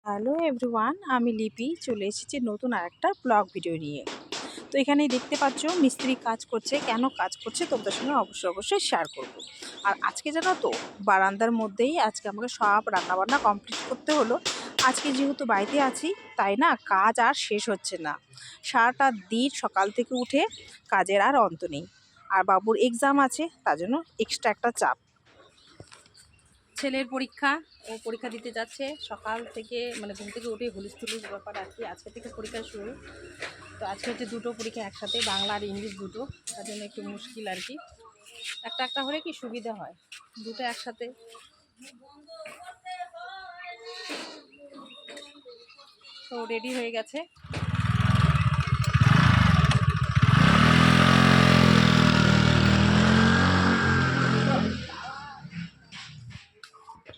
Hello everyone, আমি লিপি চলে এসেছি নতুন আরেকটা ব্লগ ভিডিও নিয়ে। তো এখানেই দেখতে পাচ্ছ মিস্ত্রি কাজ করছে। কেন কাজ করছে তোমাদের সঙ্গে অবশ্যই শেয়ার করব। আর আজকে জানো তো, বারান্দার মধ্যেই আজকে আমাকে সব রান্নাবান্না কমপ্লিট করতে হলো। আজকে যেহেতু বাড়িতে আছি তাই না, কাজ আর শেষ হচ্ছে না। সারাটা দিন সকাল থেকে উঠে কাজের আর অন্ত নেই। আর বাবুর এক্সাম আছে, তার জন্য এক্সট্রা একটা চাপ। ছেলের পরীক্ষা, ও পরীক্ষা দিতে যাচ্ছে সকাল থেকে, মানে ঘুম থেকে উঠে হুলুস ব্যাপার আর কি। আজকে থেকে পরীক্ষা শুরু। তো আজকে হচ্ছে দুটো পরীক্ষা একসাথে, বাংলা আর ইংলিশ দুটো, তার জন্য একটু মুশকিল আর কি। একটা একটা হলে কি সুবিধা হয়, দুটো একসাথে। তো রেডি হয়ে গেছে।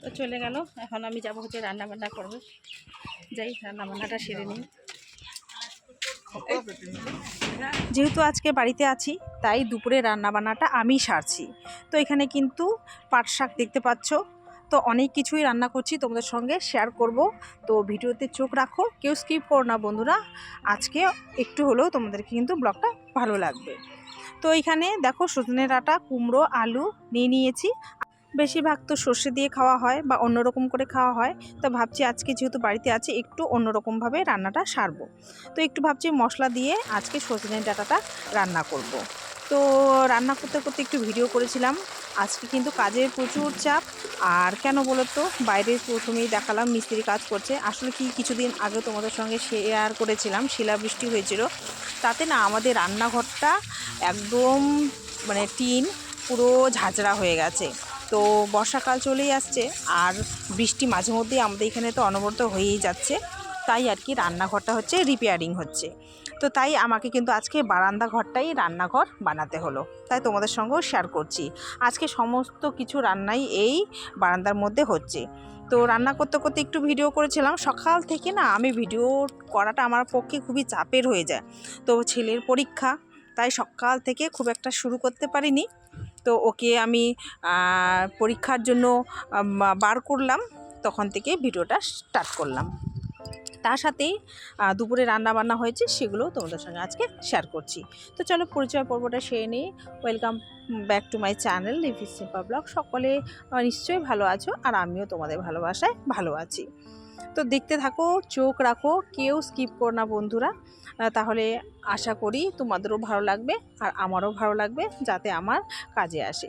তো চলে গেল। এখন আমি যাবো হচ্ছে রান্নাবান্না করবো। যাই রান্নাবান্নাটা সেরে নিই। যেহেতু আজকে বাড়িতে আছি তাই দুপুরে রান্নাবান্নাটা আমি সারছি। তো এখানে কিন্তু পাট শাক দেখতে পাচ্ছ। তো অনেক কিছুই রান্না করছি, তোমাদের সঙ্গে শেয়ার করব। তো ভিডিওতে চোখ রাখো, কেউ স্কিপ করো না বন্ধুরা। আজকে একটু হলেও তোমাদেরকে কিন্তু ব্লগটা ভালো লাগবে। তো এখানে দেখো সজনে ডাঁটা, কুমড়ো, আলু নিয়ে নিয়েছি। বেশিরভাগ তো সর্ষে দিয়ে খাওয়া হয় বা অন্যরকম করে খাওয়া হয়। তো ভাবছি আজকে যেহেতু বাড়িতে আছে একটু অন্যরকমভাবে রান্নাটা সারবো। তো একটু ভাবছি মশলা দিয়ে আজকে সজনে ডাঁটাটা রান্না করব। তো রান্না করতে করতে একটু ভিডিও করেছিলাম। আজকে কিন্তু কাজের প্রচুর চাপ। আর কেন বলো তো, বাইরে প্রথমেই দেখালাম মিস্ত্রি কাজ করছে। আসলে কি, কিছুদিন আগে তোমাদের সঙ্গে শেয়ার করেছিলাম শিলাবৃষ্টি হয়েছিল। তাতে না আমাদের রান্নাঘরটা একদম মানে টিন পুরো ঝাঁঝরা হয়ে গেছে। তো বর্ষাকাল চলেই আসছে আর বৃষ্টি মাঝে মধ্যেই আমাদের এখানে তো অনবরত হয়েই যাচ্ছে। তাই আর কি রান্নাঘরটা হচ্ছে রিপেয়ারিং হচ্ছে। তো তাই আমাকে কিন্তু আজকে বারান্দা ঘরটাই রান্নাঘর বানাতে হলো। তাই তোমাদের সঙ্গেও শেয়ার করছি। আজকে সমস্ত কিছু রান্নাই এই বারান্দার মধ্যে হচ্ছে। তো রান্না করতে করতে একটু ভিডিও করেছিলাম। সকাল থেকে না আমি ভিডিও করাটা আমার পক্ষে খুবই চাপের হয়ে যায়। তো ছেলের পরীক্ষা, তাই সকাল থেকে খুব একটা শুরু করতে পারিনি। তো ওকে আমি পরীক্ষার জন্য বার করলাম, তখন থেকে ভিডিওটা স্টার্ট করলাম। তার সাথেই দুপুরে রান্নাবান্না হয়েছে, সেগুলো তোমাদের সঙ্গে আজকে শেয়ার করছি। তো চলো পরিচয় পর্বটা সেরে নিই। Welcome back to my channel লিপি সিম্পল ব্লগ। সকলে নিশ্চয়ই ভালো আছো আর আমিও তোমাদের ভালোবাসায় ভালো আছি। তো দেখতে থাকো, চোখ রাখো, কেউ স্কিপ করো না বন্ধুরা। তাহলে আশা করি তোমাদেরও ভালো লাগবে আর আমারও ভালো লাগবে, যাতে আমার কাজে আসে।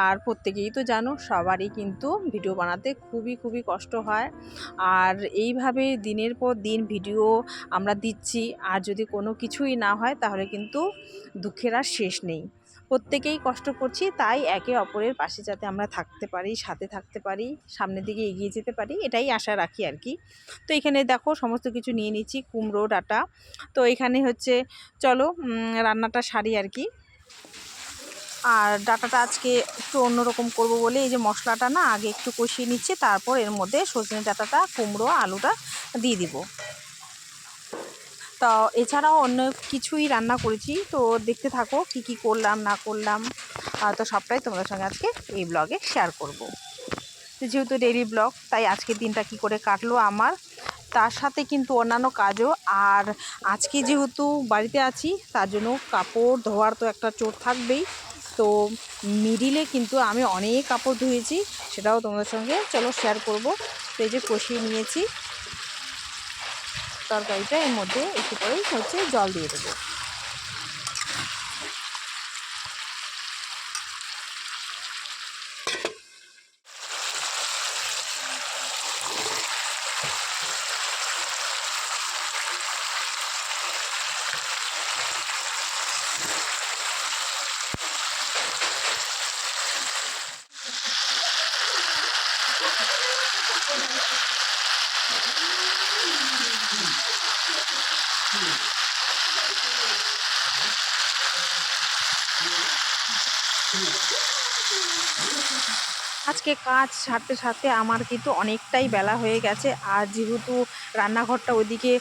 আর প্রত্যেকেই তো জানো, সবারই কিন্তু ভিডিও বানাতে খুবই কষ্ট হয়। আর এইভাবে দিনের পর দিন ভিডিও আমরা দিচ্ছি, আর যদি কোনো কিছুই না হয় তাহলে কিন্তু দুঃখের আর শেষ নেই। প্রত্যেকেই কষ্ট করছি, তাই একে অপরের পাশে যাতে আমরা থাকতে পারি, সাথে থাকতে পারি, সামনের দিকে এগিয়ে যেতে পারি, এটাই আশা রাখি আর কি। তো এখানে দেখো সমস্ত কিছু নিয়ে নিচ্ছি, কুমড়ো ডাঁটা। তো এখানে হচ্ছে চলো রান্নাটা সারি আর কি। আর ডাঁটাটা আজকে একটু অন্যরকম করব বলে এই যে মশলাটা না আগে একটু কষিয়ে নিচ্ছি, তারপর এর মধ্যে সজনে ডাঁটাটা, কুমড়ো, আলুটা দিয়ে দিব। তো এছাড়াও অন্য কিছুই রান্না করেছি, তো দেখতে থাকো কি কি করলাম না করলাম। তো সবটাই তোমাদের সঙ্গে আজকে এই ব্লগে শেয়ার করব। তো যেহেতু ডেইলি ব্লগ, তাই আজকের দিনটা কি করে কাটলো আমার, তার সাথে কিন্তু অন্যান্য কাজও। আর আজকে যেহেতু বাড়িতে আছি তার জন্য কাপড় ধোয়ার তো একটা চোট থাকবেই। তো মিডিলে কিন্তু আমি অনেক কাপড় ধুয়েছি, সেটাও তোমাদের সঙ্গে চলো শেয়ার করব। তো এই যে কষিয়ে নিয়েছি তরকারিটা, এর মধ্যে একটু করেই হচ্ছে জল দিয়ে দেবো। আজকে কাজ সারতে সারতে আমার কিন্তু অনেকটাই বেলা হয়ে গেছে। আর যেহেতু রান্নাঘরটা ওইদিকে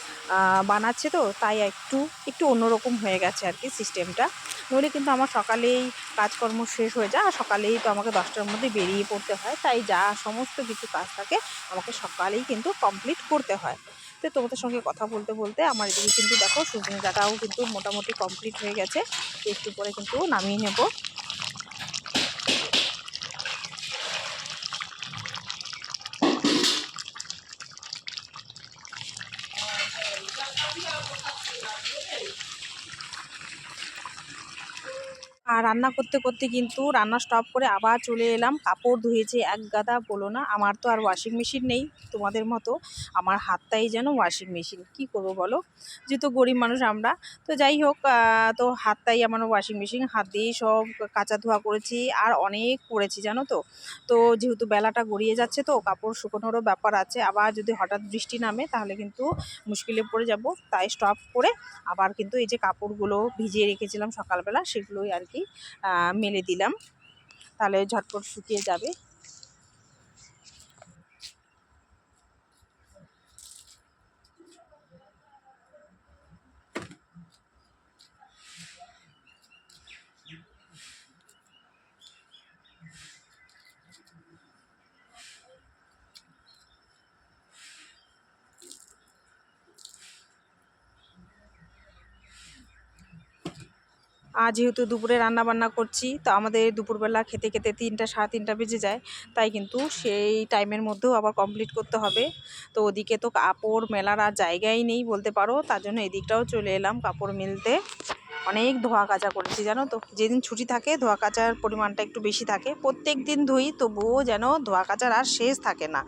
বানাচ্ছে, তো তাই একটু একটু অন্যরকম হয়ে গেছে আর কি সিস্টেমটা। নইলে কিন্তু আমার সকালেই কাজকর্ম শেষ হয়ে যায়, আর সকালেই তো আমাকে 10টার মধ্যে বেরিয়ে পড়তে হয়, তাই যা সমস্ত কিছু কাজ থাকে আমাকে সকালেই কিন্তু কমপ্লিট করতে হয়। তো তোমাদের সঙ্গে কথা বলতে বলতে আমার এদিকে কিন্তু দেখো সজনে ডাঁটাও কিন্তু মোটামুটি কমপ্লিট হয়ে গেছে। একটু পরে কিন্তু নামিয়ে নেব। আর রান্না করতে করতে কিন্তু রান্না স্টপ করে আবার চলে এলাম। কাপড় ধুয়েছি এক গাদা, বলো না। আমার তো আর ওয়াশিং মেশিন নেই তোমাদের মতো, আমার হাতটাই যেন ওয়াশিং মেশিন। কি করব বলো, যেহেতু গরিব মানুষ আমরা। তো যাই হোক, তো হাতটাই আমার ওয়াশিং মেশিন, হাত দিয়েই সব কাচা ধোয়া করেছি। আর অনেক পড়েছি জানো তো। তো যেহেতু বেলাটা গড়িয়ে যাচ্ছে, তো কাপড় শুকোনোরও ব্যাপার আছে। আবার যদি হঠাৎ বৃষ্টি নামে তাহলে কিন্তু মুশকিলে পড়ে যাব। তাই স্টপ করে আবার কিন্তু এই যে কাপড়গুলো ভিজিয়ে রেখেছিলাম সকালবেলা, সেগুলোই আর কি মেলে দিলাম, তাহলে ঝটপট শুকিয়ে যাবে। আর যেহেতু দুপুরে রান্না বান্না করছি, তো আমাদের দুপুরবেলা খেতে খেতে 3টা সাড়ে 3টা বেজে যায়। তাই কিন্তু সেই টাইমের মধ্যেও আবার কমপ্লিট করতে হবে। তো ওদিকে তো কাপড় মেলার আর জায়গাই নেই বলতে পারো, তার জন্য এদিকটাও চলে এলাম কাপড় মেলতে। অনেক ধোয়া কাচা করেছি জানো তো। যেদিন ছুটি থাকে ধোয়া কাচার পরিমাণটা একটু বেশি থাকে, প্রত্যেক দিন ধুই তবুও যেন ধোয়া কাচার আর শেষ থাকে না।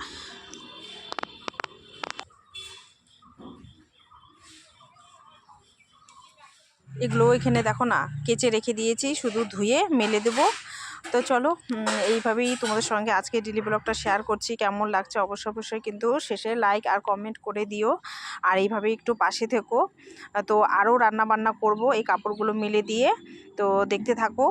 এগুলো এখানে দেখো না কেচে রেখে দিয়েছি, শুধু ধুয়ে মেলে দেবো। তো চলো, এইভাবেই তোমাদের সঙ্গে আজকে ডেইলি ব্লগটা শেয়ার করছি। কেমন লাগছে অবশ্যই অবশ্যই কিন্তু শেষে লাইক আর কমেন্ট করে দিও। আর এইভাবেই একটু পাশে থেকো। তো আরও রান্না বান্না করব এই কাপড়গুলো মেলে দিয়ে, তো দেখতে থাকো।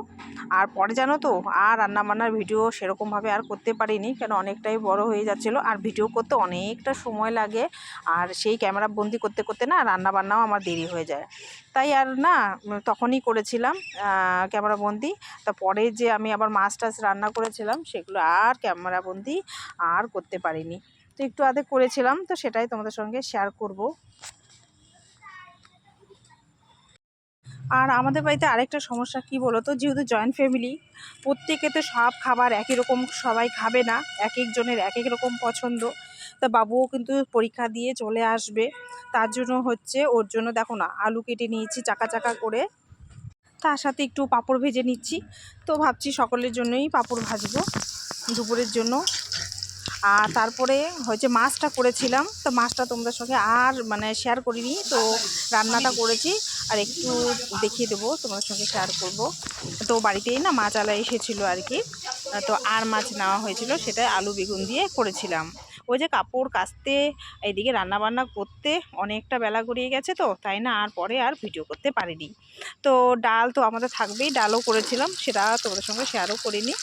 আর পরে জানো তো, আর রান্নাবান্নার ভিডিও সেরকমভাবে আর করতে পারিনি, কেন অনেকটাই বড় হয়ে যাচ্ছিলো, আর ভিডিও করতে অনেকটা সময় লাগে। আর সেই ক্যামেরা বন্দি করতে করতে না রান্নাবান্নাও আমার দেরি হয়ে যায়। তাই আর না, তখনই করেছিলাম ক্যামেরা বন্দি। তারপরে যে আমি আবার মাছ টাছ রান্না করেছিলাম সেগুলো আর ক্যামেরা বন্দি আর করতে পারিনি। তো একটু আধে করেছিলাম, তো সেটাই তোমাদের সঙ্গে শেয়ার করব। আর আমাদের বাড়িতে আরেকটা সমস্যা কি বলো তো, যেহেতু জয়েন্ট ফ্যামিলি, প্রত্যেকে তো সব খাবার একই রকম সবাই খাবে না, এক একজনের এক এক রকম পছন্দ। তা বাবুও কিন্তু পরীক্ষা দিয়ে চলে আসবে, তার জন্য হচ্ছে ওর জন্য দেখো না আলু কেটে নিয়েছি চাকা চাকা করে, তার সাথে একটু পাঁপড় ভেজে নিচ্ছি। তো ভাবছি সকলের জন্যই পাঁপড় ভাজবো দুপুরের জন্য। আর তারপরে হচ্ছে মাছটা করেছিলাম, তো মাছটা তোমাদের সঙ্গে আর মানে শেয়ার করিনি, তো রান্নাটা করেছি আর একটু দেখিয়ে দেবো তোমাদের সঙ্গে শেয়ার করব। তো বাড়িতেই না মাছওয়ালা এসেছিলো আর কি, তো আর মাছ নেওয়া হয়েছিল, সেটা আলু বেগুন দিয়ে করেছিলাম। ওই যে কাপড় কাচতে এইদিকে রান্নাবান্না করতে অনেকটা বেলা গড়িয়ে গেছে, তো তাই না আর পরে আর ভিডিও করতে পারিনি। তো ডাল তো আমাদের থাকবেই, ডালও করেছিলাম, সেটা তোমাদের সঙ্গে শেয়ারও করিনি।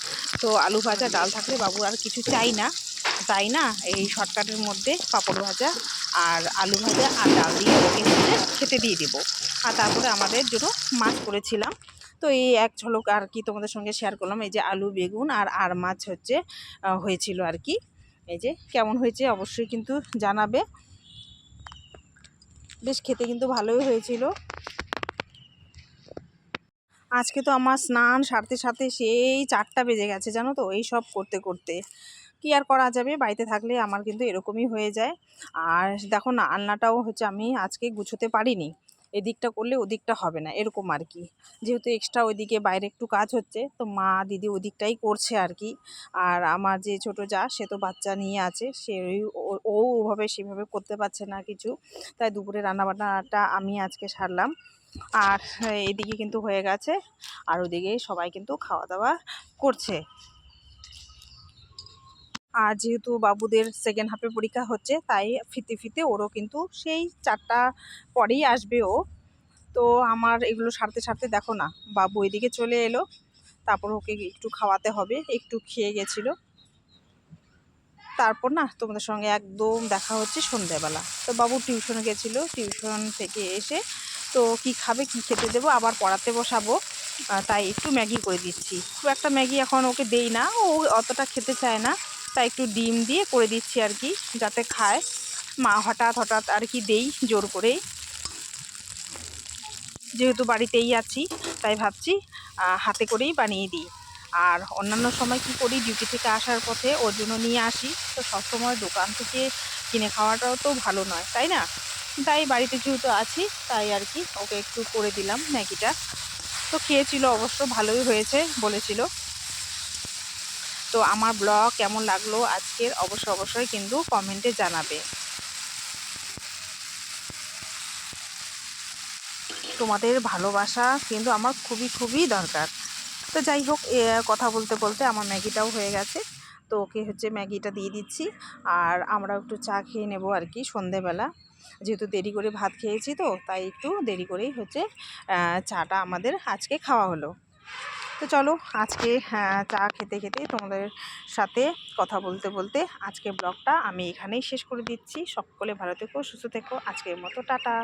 তো আলু ভাজা ডাল থাকলে বাবু আর কিছু চাই না, তাই না এই শর্টকাটের মধ্যে পাঁপড় ভাজা আর আলু ভাজা আর ডাল দিয়ে ওকে হচ্ছে খেতে দিয়ে দেবো। আর তারপরে আমাদের জন্য মাছ করেছিলাম। তো এই এক ঝলক আর কি তোমাদের সঙ্গে শেয়ার করলাম, এই যে আলু বেগুন আর মাছ হচ্ছে হয়েছিল আর কি। এই যে কেমন হয়েছে অবশ্যই কিন্তু জানাবে। বেশ খেতে কিন্তু ভালোই হয়েছিল। আজকে তো আমার স্নান সারতে সারতে সেই 4টা বেজে গেছে জানো তো, এই সব করতে করতে। কি আর করা যাবে, বাড়িতে থাকলে আমার কিন্তু এরকমই হয়ে যায়। আর দেখো না আলনাটাও হচ্ছে আমি আজকে গুছোতে পারিনি, এদিকটা করলে ওদিকটা হবে না এরকম আর কি। যেহেতু এক্সট্রা ওইদিকে বাইরে একটু কাজ হচ্ছে, তো মা দিদি ওদিকটাই করছে আর কি। আর আমার যে ছোট যা, সে তো বাচ্চা নিয়ে আছে, সে ও ওভাবে সেভাবে করতে পারছে না কিছু। তাই দুপুরে রান্নাবান্নাটা আমি আজকে সারলাম। আর এদিকে কিন্তু হয়ে গেছে, আর ওদিকে সবাই কিন্তু খাওয়া দাওয়া করছে। আর যেহেতু বাবুদের সেকেন্ড হাফে পরীক্ষা হচ্ছে, তাই ফিতে ফিতে ওরও কিন্তু সেই 4টা পরেই আসবে ও। তো আমার এগুলো সারতে সারতে দেখো না বাবু এদিকে চলে এলো, তারপর ওকে একটু খাওয়াতে হবে, একটু খেয়ে গেছিলো। তারপর না তোমাদের সঙ্গে একদম দেখা হচ্ছে সন্ধ্যেবেলা। তো বাবু টিউশনে গেছিলো, টিউশন থেকে এসে তো কি খাবে, কি খেতে দেবো, আবার পড়াতে বসাবো, তাই একটু ম্যাগি করে দিচ্ছি। খুব একটা ম্যাগি এখন ওকে দেই না, ও অতটা খেতে চায় না, তাই একটু ডিম দিয়ে করে দিচ্ছি আর কি, যাতে খায়। মা হঠাৎ হঠাৎ আর কি দেই জোর করেই, যেহেতু বাড়িতেই আছি তাই ভাবছি হাতে করেই বানিয়ে দিই। আর অন্যান্য সময় কি করি, ডিউটি থেকে আসার পথে ওর জন্য নিয়ে আসি। তো সবসময় দোকান থেকে কিনে খাওয়াটাও তো ভালো নয়, তাই না? তাই বাড়িতে যেহেতু আছি তাই আর কি ওকে একটু করে দিলাম ম্যাগিটা। তো খেয়েছিল, অবশ্য ভালোই হয়েছে বলেছিল। তো আমার ব্লগ কেমন লাগলো আজকের অবশ্যই কিন্তু কমেন্টে জানাবে। তোমাদের ভালোবাসা কিন্তু আমার খুবই দরকার। তো যাই হোক, কথা বলতে বলতে আমার ম্যাগিটাও হয়ে গেছে। তো ওকে হচ্ছে ম্যাগিটা দিয়ে দিচ্ছি, আর আমরা একটু চা খেয়ে নেবো আর কি সন্ধেবেলা। যেহেতু দেরি করে ভাত খেয়েছি তো তাই একটু দেরি করেই হচ্ছে চাটা আমাদের আজকে খাওয়া হলো। তো চলো, আজকে চা খেতে খেতে তোমাদের সাথে কথা বলতে বলতে আজকের ব্লগটা আমি এখানেই শেষ করে দিচ্ছি। সকলে ভালো থেকো, সুস্থ থেকো, আজকের মতো টাটা।